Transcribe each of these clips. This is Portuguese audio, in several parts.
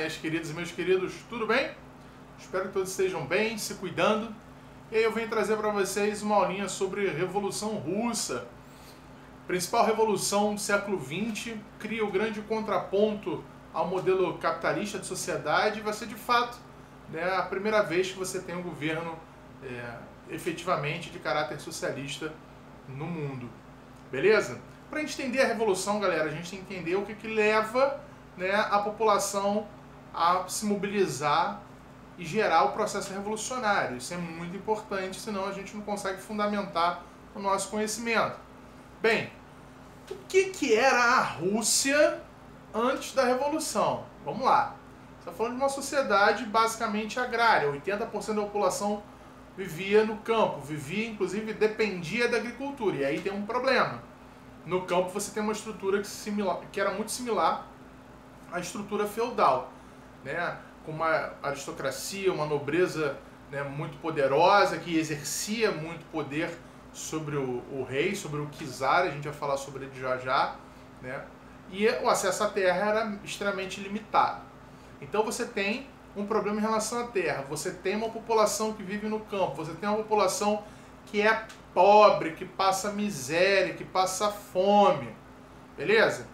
minhas queridas e meus queridos, tudo bem? Espero que todos estejam bem, se cuidando. E aí eu venho trazer para vocês uma aulinha sobre Revolução Russa. Principal revolução do século XX, cria o grande contraponto ao modelo capitalista de sociedade e vai ser de fato, né, a primeira vez que você tem um governo efetivamente de caráter socialista no mundo. Beleza? Para a gente entender a revolução, galera, a gente tem que entender o que leva, né, a população a se mobilizar e gerar o processo revolucionário. Isso é muito importante, senão a gente não consegue fundamentar o nosso conhecimento. Bem, o que era a Rússia antes da Revolução? Vamos lá. Você está falando de uma sociedade basicamente agrária. 80% da população vivia no campo, vivia, inclusive, dependia da agricultura. E aí tem um problema. No campo você tem uma estrutura que era muito similar à estrutura feudal, né? Com uma aristocracia, uma nobreza, né, muito poderosa, que exercia muito poder sobre o rei, sobre o czar, a gente vai falar sobre ele já, né? E o acesso à terra era extremamente limitado. Então você tem um problema em relação à terra, você tem uma população que vive no campo, você tem uma população que é pobre, que passa miséria, que passa fome, beleza?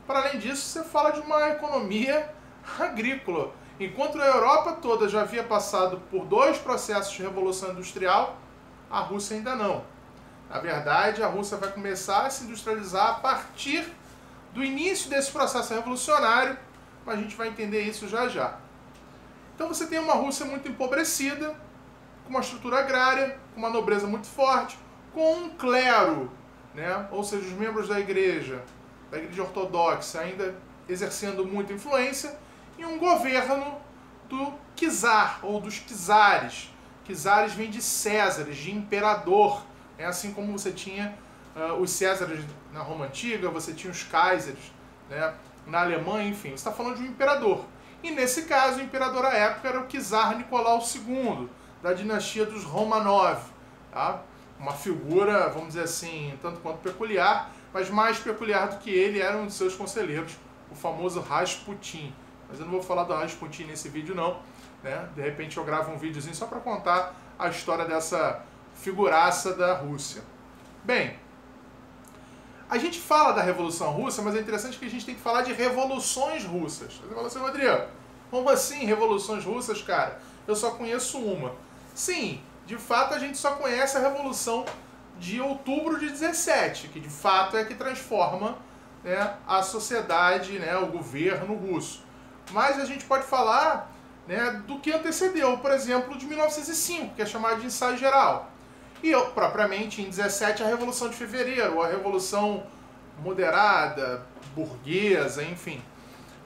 Para além disso, você fala de uma economia agrícola. Enquanto a Europa toda já havia passado por 2 processos de revolução industrial, a Rússia ainda não. Na verdade, a Rússia vai começar a se industrializar a partir do início desse processo revolucionário, mas a gente vai entender isso já. Então você tem uma Rússia muito empobrecida, com uma estrutura agrária, com uma nobreza muito forte, com um clero, né? Ou seja, os membros da igreja ortodoxa ainda exercendo muita influência, e um governo do czar, ou dos czares. Czares vem de Césares, de imperador. É assim como você tinha os Césares na Roma Antiga, você tinha os Kaiseres, né, na Alemanha, enfim. Você está falando de um imperador. E nesse caso, o imperador à época era o czar Nicolau II, da dinastia dos Romanov. Tá? Uma figura, vamos dizer assim, tanto quanto peculiar, mas mais peculiar do que ele era um de seus conselheiros, o famoso Rasputin. Mas eu não vou falar do Rasputin nesse vídeo não, né? De repente eu gravo um videozinho só para contar a história dessa figuraça da Rússia. Bem, a gente fala da Revolução Russa, mas é interessante que a gente tem que falar de revoluções russas. Você fala assim, Rodrigo, como assim revoluções russas, cara? Eu só conheço uma. Sim, de fato a gente só conhece a Revolução de outubro de 17, que de fato é que transforma, né, a sociedade, né, o governo russo. Mas a gente pode falar, né, do que antecedeu, por exemplo, de 1905, que é chamado de Ensaio Geral. E propriamente em 17 a Revolução de Fevereiro, a Revolução Moderada, Burguesa, enfim,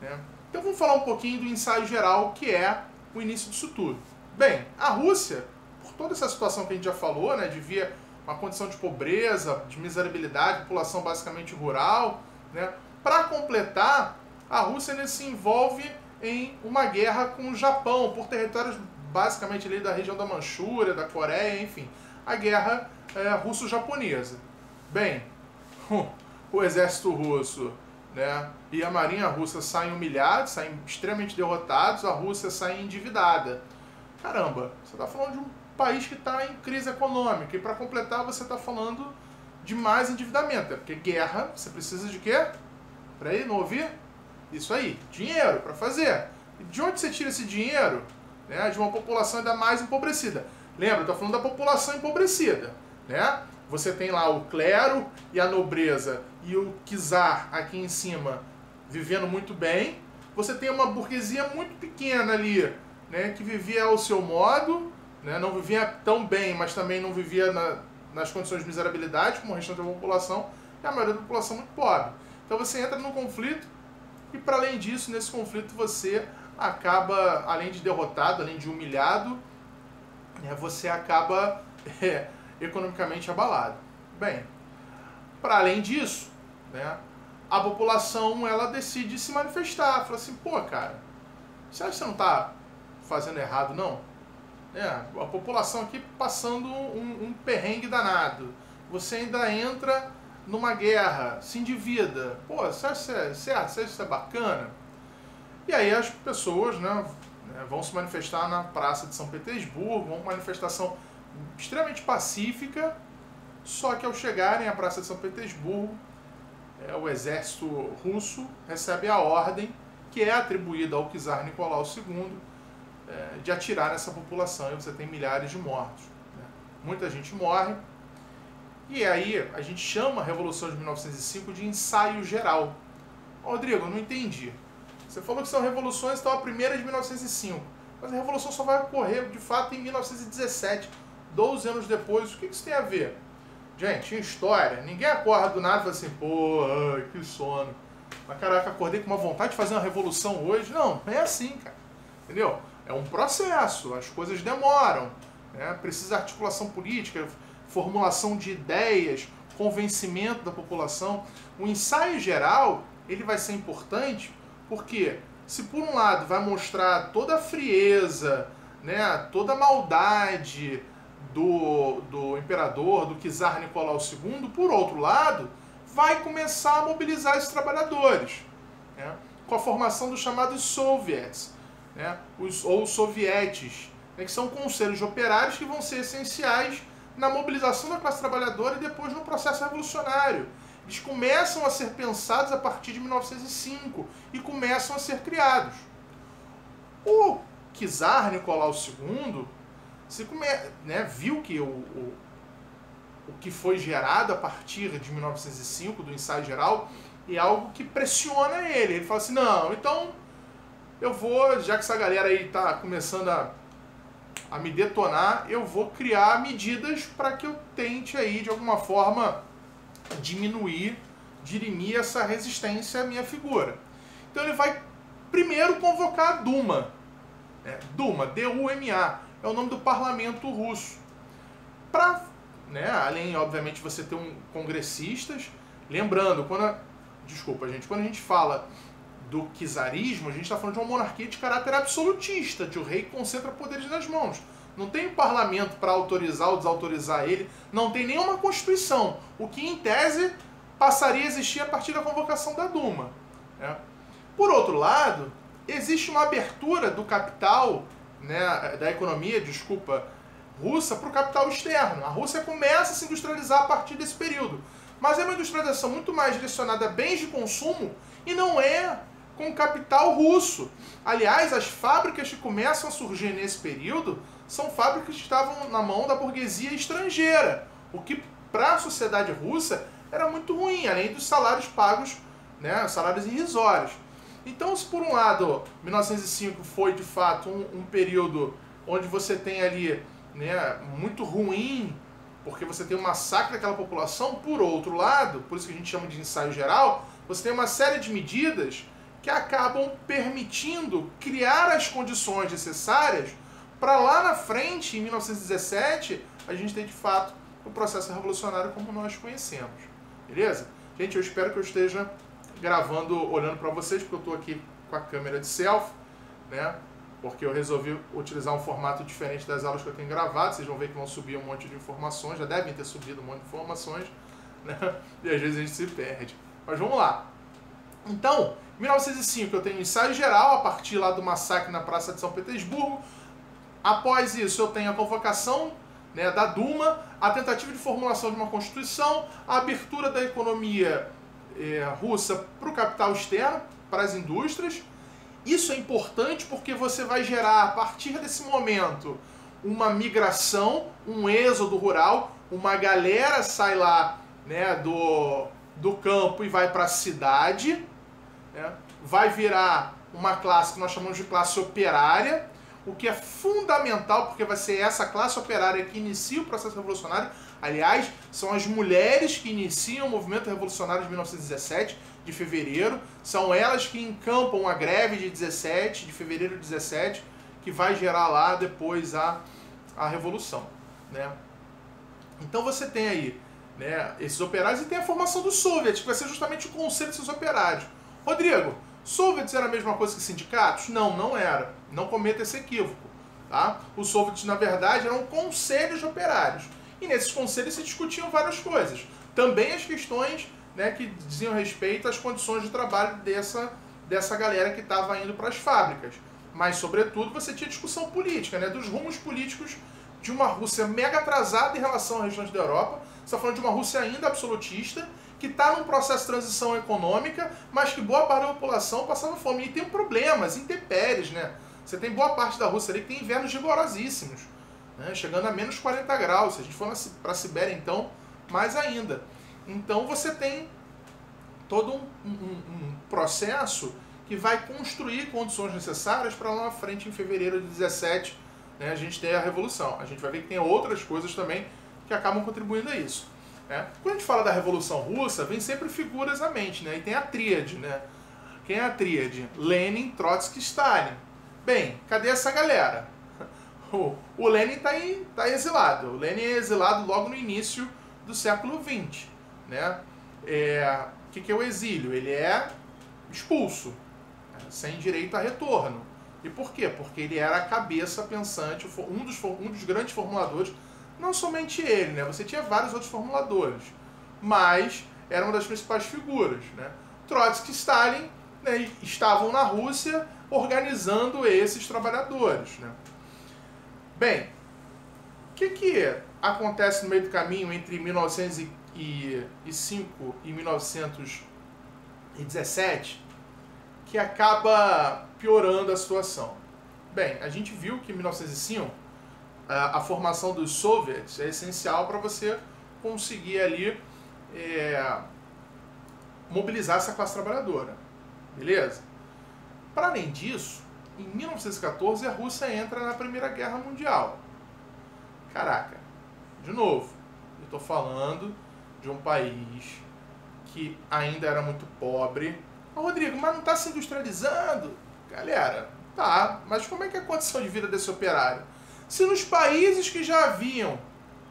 né? Então vamos falar um pouquinho do Ensaio Geral, que é o início disso tudo. Bem, a Rússia, por toda essa situação que a gente já falou, né, vivia uma condição de pobreza, de miserabilidade, população basicamente rural, né? Para completar, a Rússia, né, se envolve em uma guerra com o Japão, por territórios basicamente ali da região da Manchúria, da Coreia, enfim, a guerra russo-japonesa. Bem, o exército russo, né, e a marinha russa saem humilhados, saem extremamente derrotados, a Rússia sai endividada. Caramba, você está falando de um país que está em crise econômica, e para completar você está falando de mais endividamento, porque guerra, você precisa de quê? Para aí, não ouvir? Isso aí, dinheiro para fazer. E de onde você tira esse dinheiro? Né, de uma população ainda mais empobrecida. Lembra, eu estou falando da população empobrecida. Né? Você tem lá o clero e a nobreza e o czar aqui em cima vivendo muito bem. Você tem uma burguesia muito pequena ali, né, que vivia ao seu modo, né, não vivia tão bem, mas também não vivia nas condições de miserabilidade como o restante da população, e a maioria da população muito pobre. Então você entra num conflito, e para além disso, nesse conflito você acaba, além de derrotado, além de humilhado, né, você acaba economicamente abalado. Bem, para além disso, né, a população ela decide se manifestar, fala assim, pô, cara, você acha que você não está fazendo errado, não? A população aqui passando um perrengue danado, você ainda entra numa guerra, se endivida, pô, você acha que isso é certo? Você acha que isso é bacana? E aí as pessoas, né, vão se manifestar na Praça de São Petersburgo, uma manifestação extremamente pacífica, só que ao chegarem à Praça de São Petersburgo, o exército russo recebe a ordem, que é atribuída ao czar Nicolau II, de atirar nessa população, e você tem milhares de mortos. Né? Muita gente morre, e aí a gente chama a Revolução de 1905 de ensaio geral. Rodrigo, eu não entendi. Você falou que são revoluções, então a primeira é de 1905, mas a revolução só vai ocorrer, de fato, em 1917, 12 anos depois. O que isso tem a ver? Gente, em história, ninguém acorda do nada e fala assim, pô, ai, que sono. Mas caraca, acordei com uma vontade de fazer uma revolução hoje. Não, não é assim, cara. Entendeu? É um processo, as coisas demoram. Né? Precisa de articulação política, formulação de ideias, convencimento da população. O ensaio geral, ele vai ser importante porque, se por um lado vai mostrar toda a frieza, né, toda a maldade do imperador, do czar Nicolau II, por outro lado, vai começar a mobilizar esses trabalhadores, né, com a formação dos chamados soviets, né, ou sovietes, né, que são conselhos de operários que vão ser essenciais na mobilização da classe trabalhadora e depois no processo revolucionário. Eles começam a ser pensados a partir de 1905 e começam a ser criados. O czar Nicolau II viu que o que foi gerado a partir de 1905, do ensaio geral, é algo que pressiona ele. Ele fala assim, não, então eu vou, já que essa galera aí está começando a me detonar, eu vou criar medidas para que eu tente aí, de alguma forma, dirimir essa resistência à minha figura. Então ele vai primeiro convocar a Duma. Duma, D-U-M-A, é o nome do parlamento russo. Para, além, obviamente, de você ter congressistas, lembrando, quando a gente fala do czarismo, a gente está falando de uma monarquia de caráter absolutista, de o rei concentra poderes nas mãos. Não tem um parlamento para autorizar ou desautorizar ele, não tem nenhuma constituição, o que em tese passaria a existir a partir da convocação da Duma. Né? Por outro lado, existe uma abertura do capital, da economia, russa para o capital externo. A Rússia começa a se industrializar a partir desse período, mas é uma industrialização muito mais direcionada a bens de consumo e não é com capital russo. Aliás, as fábricas que começam a surgir nesse período são fábricas que estavam na mão da burguesia estrangeira, o que para a sociedade russa era muito ruim, além dos salários pagos, salários irrisórios. Então, se por um lado 1905 foi de fato um período onde você tem ali muito ruim, porque você tem um massacre daquela população, por outro lado, por isso que a gente chama de ensaio geral, você tem uma série de medidas que acabam permitindo criar as condições necessárias para lá na frente, em 1917, a gente ter de fato o processo revolucionário como nós conhecemos. Beleza? Gente, eu espero que eu esteja gravando, olhando para vocês, porque eu estou aqui com a câmera de selfie, porque eu resolvi utilizar um formato diferente das aulas que eu tenho gravado. Vocês vão ver que vão subir um monte de informações, já devem ter subido um monte de informações, e às vezes a gente se perde. Mas vamos lá. Então, em 1905 eu tenho ensaio geral, a partir lá do massacre na Praça de São Petersburgo. Após isso eu tenho a convocação da Duma, a tentativa de formulação de uma constituição, a abertura da economia russa para o capital externo, para as indústrias. Isso é importante porque você vai gerar, a partir desse momento, uma migração, um êxodo rural, uma galera sai lá do campo e vai para a cidade, vai virar uma classe que nós chamamos de classe operária, o que é fundamental, porque vai ser essa classe operária que inicia o processo revolucionário. Aliás, são as mulheres que iniciam o movimento revolucionário de 1917, de fevereiro. São elas que encampam a greve de fevereiro de 17, que vai gerar lá depois a revolução. Então você tem aí esses operários e tem a formação dos soviets, que vai ser justamente o conselho desses operários. Rodrigo, soviets era a mesma coisa que sindicatos? Não, não era. Não cometa esse equívoco. Tá? Os soviets, na verdade, eram conselhos de operários. E nesses conselhos se discutiam várias coisas. Também as questões que diziam respeito às condições de trabalho dessa galera que estava indo para as fábricas. Mas, sobretudo, você tinha discussão política, né, dos rumos políticos de uma Rússia mega atrasada em relação ao restante da Europa. Você está falando de uma Rússia ainda absolutista, que está num processo de transição econômica, mas que boa parte da população passava fome. E tem problemas, intempéries, né? Você tem boa parte da Rússia ali que tem invernos rigorosíssimos, né, chegando a menos 40 graus. Se a gente for para a Sibéria, então, mais ainda. Então você tem todo um processo que vai construir condições necessárias para lá na frente, em fevereiro de 17, né, a gente ter a Revolução. A gente vai ver que tem outras coisas também que acabam contribuindo a isso. Né? Quando a gente fala da Revolução Russa, vem sempre figuras à mente, né? E tem a tríade, né? Quem é a tríade? Lenin, Trotsky e Stalin. Bem, cadê essa galera? O Lenin tá exilado. O Lenin é exilado logo no início do século XX. Né? O que é o exílio? Ele é expulso, sem direito a retorno. E por quê? Porque ele era a cabeça pensante, um dos grandes formuladores. Não somente ele, né? Você tinha vários outros formuladores, mas era uma das principais figuras. Né? Trotsky e Stalin, né, estavam na Rússia organizando esses trabalhadores. Né? Bem, o que acontece no meio do caminho entre 1905 e 1917 que acaba piorando a situação? Bem, a gente viu que em 1905 a formação dos soviets é essencial para você conseguir ali mobilizar essa classe trabalhadora. Beleza? Para além disso, em 1914 a Rússia entra na Primeira Guerra Mundial. Caraca, de novo, eu estou falando de um país que ainda era muito pobre. Ô, Rodrigo, mas não está se industrializando? Galera, tá, mas como é que é a condição de vida desse operário? Se nos países que já haviam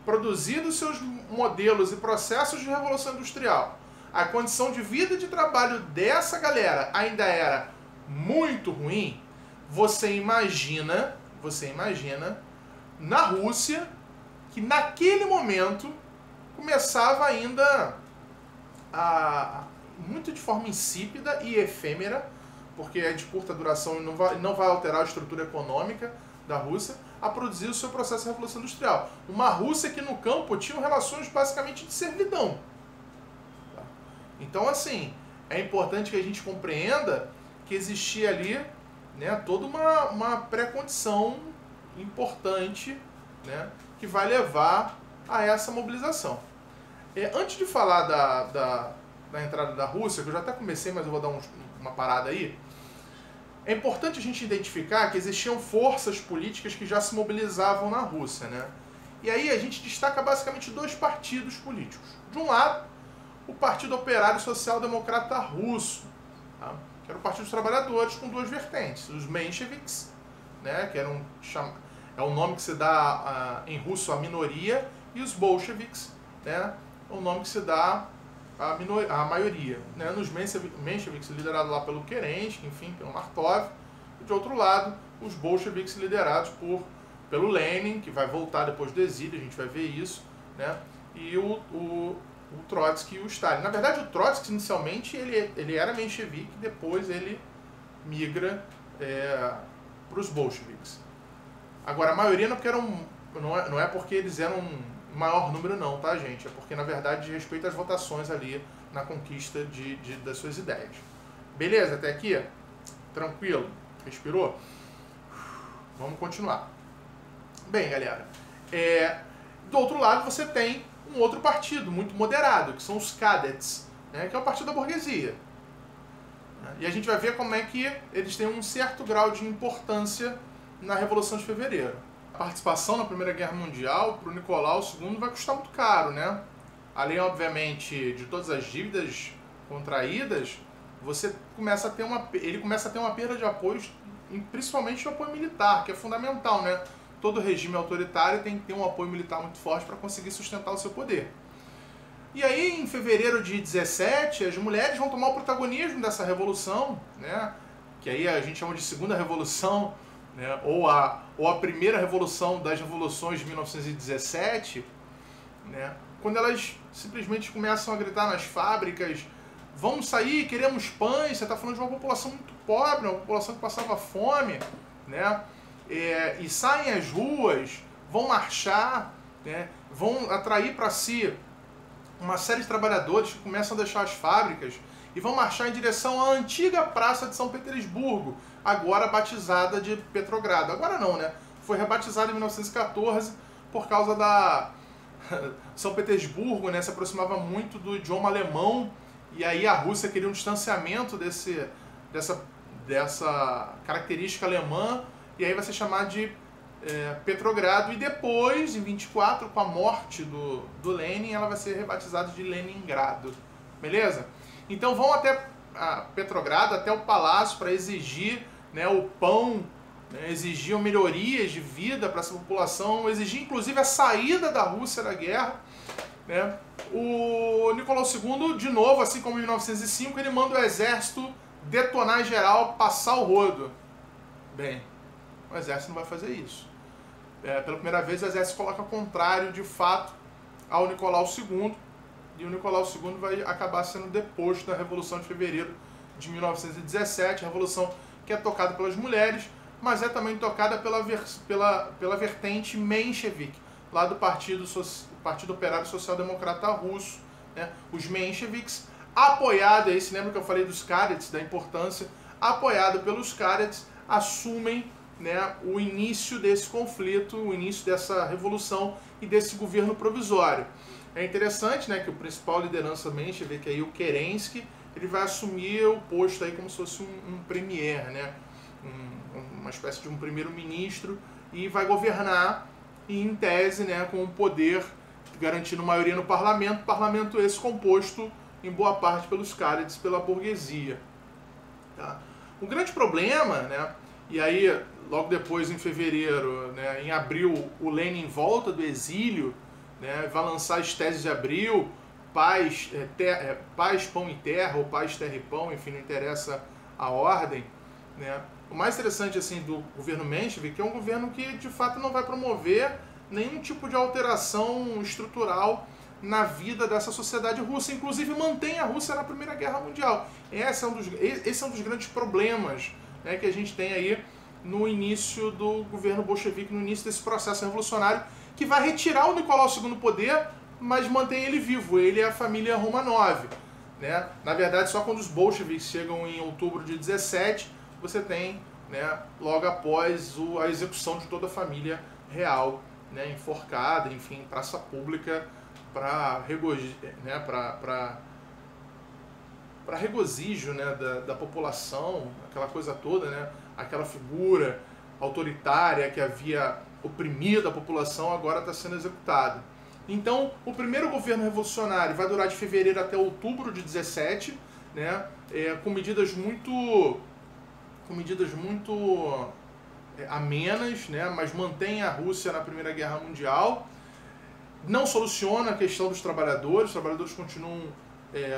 produzido seus modelos e processos de revolução industrial, a condição de vida e de trabalho dessa galera ainda era muito ruim, você imagina na Rússia, que naquele momento começava ainda muito de forma insípida e efêmera, porque é de curta duração e não vai alterar a estrutura econômica da Rússia, a produzir o seu processo de revolução industrial. Uma Rússia que no campo tinha relações basicamente de servidão. Então, assim, é importante que a gente compreenda que existia ali, né, toda uma pré-condição importante, né, que vai levar a essa mobilização. Antes de falar da entrada da Rússia, que eu já até comecei, mas eu vou dar uma parada aí, é importante a gente identificar que existiam forças políticas que já se mobilizavam na Rússia, né? E aí a gente destaca basicamente dois partidos políticos. De um lado, o Partido Operário Social Democrata Russo, tá? Que era o Partido dos Trabalhadores, com duas vertentes. Os mencheviks, né? Que eram é o nome que se dá em russo à minoria, e os bolcheviks, né? É o nome que se dá à maioria. Né? Nos mencheviks, liderados lá pelo Kerensky, enfim, pelo Martov, e de outro lado, os bolcheviks liderados pelo Lenin, que vai voltar depois do exílio, a gente vai ver isso, né? E o Trotsky e o Stalin. Na verdade, o Trotsky, inicialmente, ele era menchevique, depois ele migra para os bolcheviks. Agora, a maioria não é porque eles eram maior número não, tá, gente? É porque, na verdade, respeita as votações ali na conquista das suas ideias. Beleza? Até aqui? Tranquilo? Respirou? Vamos continuar. Bem, galera, do outro lado você tem um outro partido muito moderado, que são os Cadets, né, que é o partido da burguesia. E a gente vai ver como é que eles têm um certo grau de importância na Revolução de Fevereiro. A participação na Primeira Guerra Mundial para o Nicolau II vai custar muito caro, né? Além, obviamente, de todas as dívidas contraídas, ele começa a ter uma perda de apoios, principalmente o apoio militar, que é fundamental, né? Todo regime autoritário tem que ter um apoio militar muito forte para conseguir sustentar o seu poder. E aí, em fevereiro de 17, as mulheres vão tomar o protagonismo dessa revolução, né? Que aí a gente chama de Segunda Revolução, né? ou a primeira revolução das revoluções de 1917, né? Quando elas simplesmente começam a gritar nas fábricas: vamos sair, queremos pães, você está falando de uma população muito pobre, uma população que passava fome, né? E saem às ruas, vão marchar, né? Vão atrair para si uma série de trabalhadores que começam a deixar as fábricas e vão marchar em direção à antiga Praça de São Petersburgo, agora batizada de Petrogrado. Agora não, né? Foi rebatizada em 1914 por causa da... São Petersburgo, né, se aproximava muito do idioma alemão, e aí a Rússia queria um distanciamento dessa característica alemã, e aí vai ser chamado de Petrogrado, e depois, em 24, com a morte do Lenin, ela vai ser rebatizada de Leningrado. Beleza? Então vão até Petrogrado, até o palácio, para exigir, né, o pão, né, exigiam melhorias de vida para essa população, exigiam inclusive a saída da Rússia da guerra, né? O Nicolau II, de novo, assim como em 1905, ele manda o exército detonar geral, passar o rodo. Bem, o exército não vai fazer isso. Pela primeira vez o exército coloca contrário, de fato, ao Nicolau II, e o Nicolau II vai acabar sendo deposto na Revolução de Fevereiro de 1917, revolução que é tocada pelas mulheres, mas é também tocada pela vertente menchevique, lá do Partido Operário Social Democrata Russo, né? Os mencheviques, apoiado, aí se lembra que eu falei dos Cadets, da importância, apoiado pelos Cadets, assumem, né, o início desse conflito, o início dessa revolução e desse governo provisório. É interessante, né, que o principal liderança menchevique, aí, o Kerensky, ele vai assumir o posto aí como se fosse um premier, né? Uma espécie de um primeiro-ministro, e vai governar, e em tese, né, com o poder garantindo maioria no parlamento esse composto em boa parte pelos Cadets, pela burguesia. Tá? O grande problema, né, e aí logo depois, em fevereiro, né, em abril, o Lenin volta do exílio, né, vai lançar as teses de abril, paz, pão e terra, ou paz, terra e pão, enfim, não interessa a ordem, né. O mais interessante, assim, do governo menchevique é um governo que, de fato, não vai promover nenhum tipo de alteração estrutural na vida dessa sociedade russa. Inclusive, mantém a Rússia na Primeira Guerra Mundial. Esse é um dos grandes problemas, né, que a gente tem aí no início do governo bolchevique, no início desse processo revolucionário, que vai retirar o Nicolau II do poder, mas mantém ele vivo. Ele é a família Romanov, né? Na verdade, só quando os bolcheviques chegam em outubro de 17, você tem, né, logo após a execução de toda a família real, né, enforcada, enfim, em praça pública, para regozijo, né, da população, aquela coisa toda, né, aquela figura autoritária que havia oprimido a população agora está sendo executada. Então, o primeiro governo revolucionário vai durar de fevereiro até outubro de 17, né, com medidas muito amenas, né, mas mantém a Rússia na Primeira Guerra Mundial. Não soluciona a questão dos trabalhadores, os trabalhadores continuam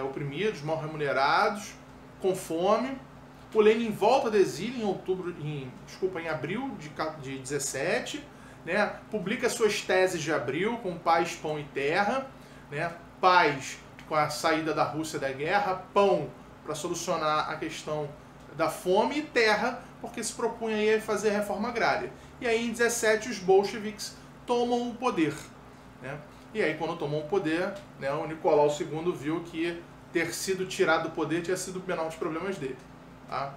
oprimidos, mal remunerados, com fome. O Lenin volta do exílio em abril de 17, né, publica suas teses de abril com paz, pão e terra, né, paz com a saída da Rússia da guerra, pão para solucionar a questão da fome, e terra porque se propunha aí a fazer a reforma agrária. E aí em 17 os bolcheviques tomam o poder, né? E aí quando tomam o poder, né, o Nicolau II viu que ter sido tirado do poder tinha sido o menor dos problemas dele. Tá?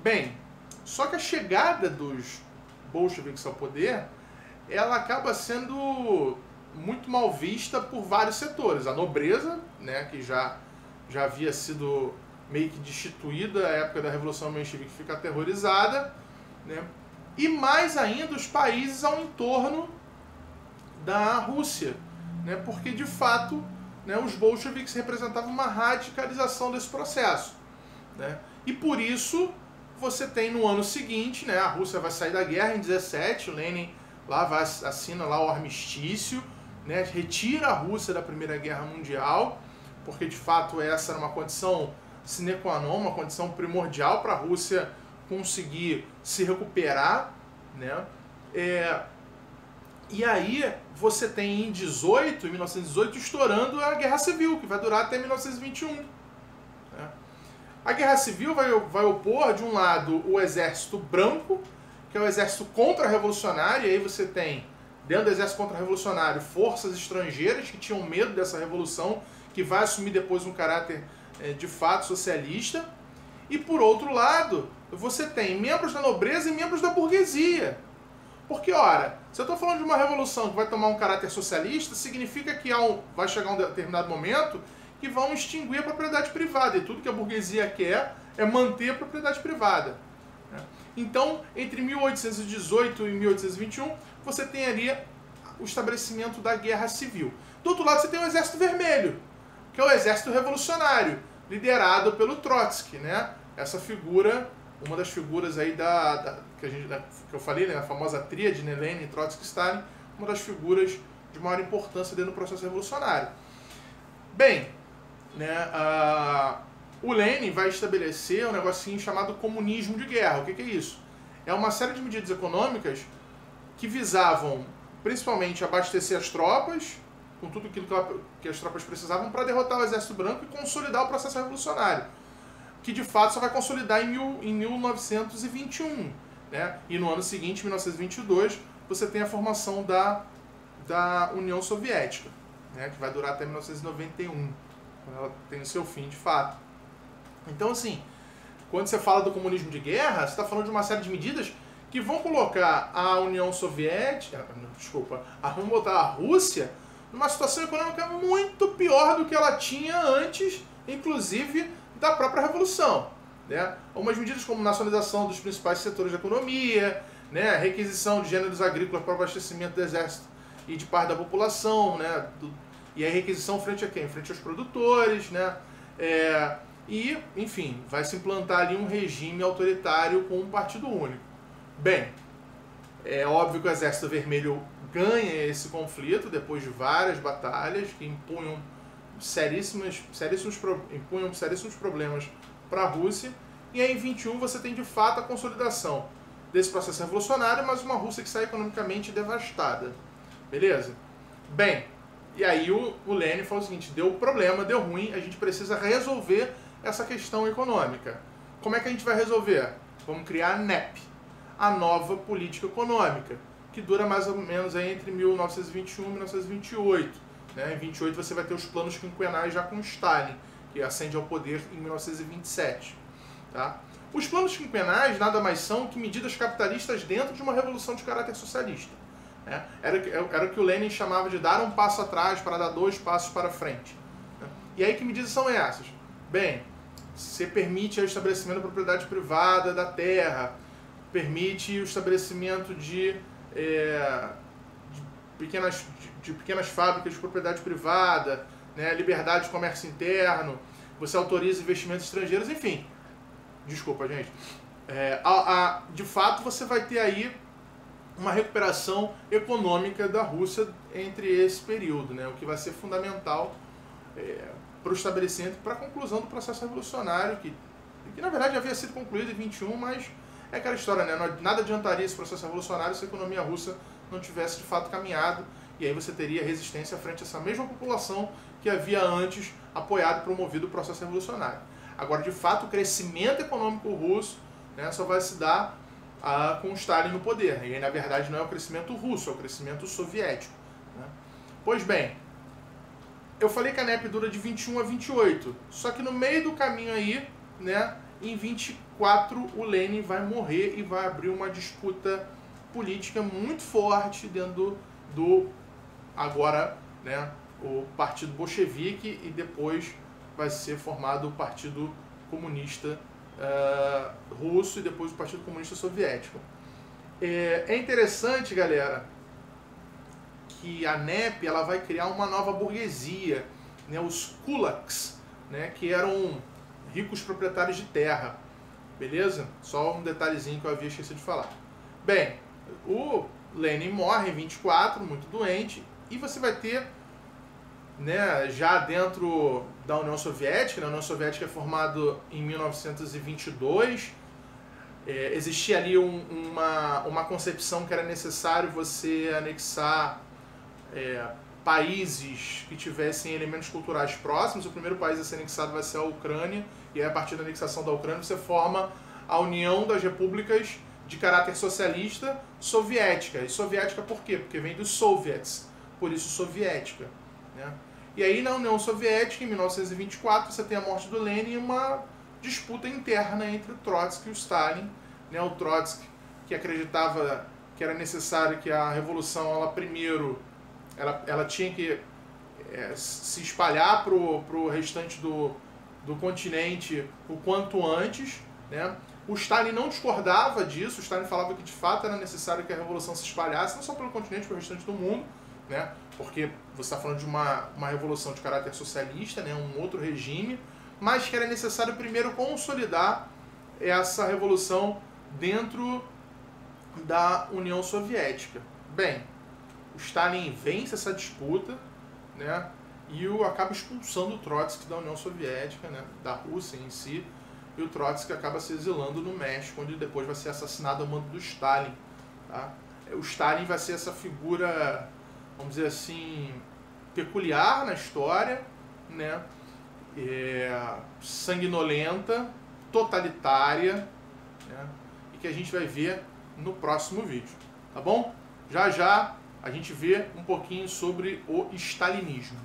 Bem, só que a chegada dos bolcheviques ao poder, ela acaba sendo muito mal vista por vários setores. A nobreza, né, que já havia sido meio que destituída, a época da Revolução Menchevique fica aterrorizada, né? E mais ainda os países ao entorno da Rússia, né? Porque de fato, né, os bolcheviques representavam uma radicalização desse processo, né? E por isso você tem no ano seguinte, né, a Rússia vai sair da guerra em 17, o Lenin lá assina lá o armistício, né, retira a Rússia da Primeira Guerra Mundial, porque de fato essa era uma condição sine qua non, uma condição primordial para a Rússia conseguir se recuperar, né? E aí você tem em 1918, estourando a Guerra Civil, que vai durar até 1921. A guerra civil vai opor, de um lado, o exército branco, que é o exército contra-revolucionário, e aí você tem, dentro do exército contra-revolucionário, forças estrangeiras que tinham medo dessa revolução, que vai assumir depois um caráter de fato socialista. E por outro lado, você tem membros da nobreza e membros da burguesia. Porque, ora, se eu estou falando de uma revolução que vai tomar um caráter socialista, significa que vai chegar um determinado momento que vão extinguir a propriedade privada. E tudo que a burguesia quer é manter a propriedade privada. Então, entre 1818 e 1821, você tem ali o estabelecimento da Guerra Civil. Do outro lado, você tem o Exército Vermelho, que é o Exército Revolucionário, liderado pelo Trotsky, né? Essa figura, uma das figuras aí que eu falei, né? A famosa tríade, né? Lenin, Trotsky, Stalin, uma das figuras de maior importância dentro do processo revolucionário. Bem, né? O Lenin vai estabelecer um negocinho chamado comunismo de guerra. O que é isso? É uma série de medidas econômicas que visavam principalmente abastecer as tropas, com tudo aquilo que as tropas precisavam para derrotar o Exército Branco e consolidar o processo revolucionário, que de fato só vai consolidar em 1921. Né? E no ano seguinte, 1922, você tem a formação da União Soviética, né? Que vai durar até 1991, quando ela tem o seu fim de fato. Então, assim, quando você fala do comunismo de guerra, você está falando de uma série de medidas que vão colocar a União Soviética, vão botar a Rússia numa situação econômica muito pior do que ela tinha antes, inclusive da própria Revolução. Né? Algumas medidas como nacionalização dos principais setores da economia, né? Requisição de gêneros agrícolas para o abastecimento do exército e de parte da população, né? E a requisição frente a quem? Frente aos produtores, né? E, enfim, vai se implantar ali um regime autoritário com um partido único. Bem, é óbvio que o Exército Vermelho ganha esse conflito depois de várias batalhas que impunham seríssimos problemas para a Rússia. E aí em 21 você tem de fato a consolidação desse processo revolucionário, mas uma Rússia que sai economicamente devastada. Beleza? Bem, e aí o Lenin falou o seguinte: deu problema, deu ruim, a gente precisa resolver essa questão econômica. Como é que a gente vai resolver? Vamos criar a NEP, a nova política econômica, que dura mais ou menos aí entre 1921 e 1928. Né? Em 28 você vai ter os planos quinquenais já com Stalin, que ascende ao poder em 1927. Tá? Os planos quinquenais nada mais são que medidas capitalistas dentro de uma revolução de caráter socialista. Né? Era o que o Lenin chamava de dar um passo atrás para dar dois passos para frente. Né? E aí que medidas são essas? Bem, você permite o estabelecimento da propriedade privada da terra, permite o estabelecimento de pequenas fábricas de propriedade privada, né, liberdade de comércio interno, você autoriza investimentos estrangeiros, enfim. Desculpa, gente. De fato, você vai ter aí uma recuperação econômica da Rússia entre esse período, né, o que vai ser fundamental para o estabelecimento, para a conclusão do processo revolucionário, que na verdade havia sido concluído em 21, mas é aquela história, né? Nada adiantaria esse processo revolucionário se a economia russa não tivesse de fato caminhado, e aí você teria resistência frente a essa mesma população que havia antes apoiado e promovido o processo revolucionário. Agora, de fato, o crescimento econômico russo, né, só vai se dar com Stalin no poder, e aí, na verdade, não é o crescimento russo, é o crescimento soviético. Né? Pois bem, eu falei que a NEP dura de 21 a 28, só que no meio do caminho aí, né, em 24 o Lenin vai morrer e vai abrir uma disputa política muito forte dentro do agora, né, o Partido Bolchevique, e depois vai ser formado o Partido Comunista Russo e depois o Partido Comunista Soviético. É interessante, galera, que a NEP ela vai criar uma nova burguesia, né, os kulaks, né, que eram ricos proprietários de terra. Beleza? Só um detalhezinho que eu havia esquecido de falar. Bem, o Lenin morre em 24, muito doente, e você vai ter, né, já dentro da União Soviética, né, a União Soviética é formada em 1922, existia ali uma concepção que era necessário você anexar países que tivessem elementos culturais próximos. O primeiro país a ser anexado vai ser a Ucrânia, e aí, a partir da anexação da Ucrânia você forma a União das Repúblicas de caráter socialista soviética. E soviética por quê? Porque vem dos soviets, por isso soviética, né? E aí, na União Soviética, em 1924, você tem a morte do Lenin e uma disputa interna entre o Trotsky e o Stalin, né? O Trotsky, que acreditava que era necessário que a revolução, ela tinha que se espalhar para o restante do continente o quanto antes, né? O Stalin não discordava disso. O Stalin falava que de fato era necessário que a revolução se espalhasse, não só pelo continente, para o restante do mundo, né? Porque você está falando de uma revolução de caráter socialista, né? Um outro regime, mas que era necessário primeiro consolidar essa revolução dentro da União Soviética. Bem, o Stalin vence essa disputa, né? E acaba expulsando o Trotsky da União Soviética, né? Da Rússia em si, e o Trotsky acaba se exilando no México, onde depois vai ser assassinado ao mando do Stalin, tá? O Stalin vai ser essa figura, vamos dizer assim, peculiar na história, né? Sanguinolenta, totalitária, né? E que a gente vai ver no próximo vídeo, tá bom? Já já a gente vê um pouquinho sobre o stalinismo.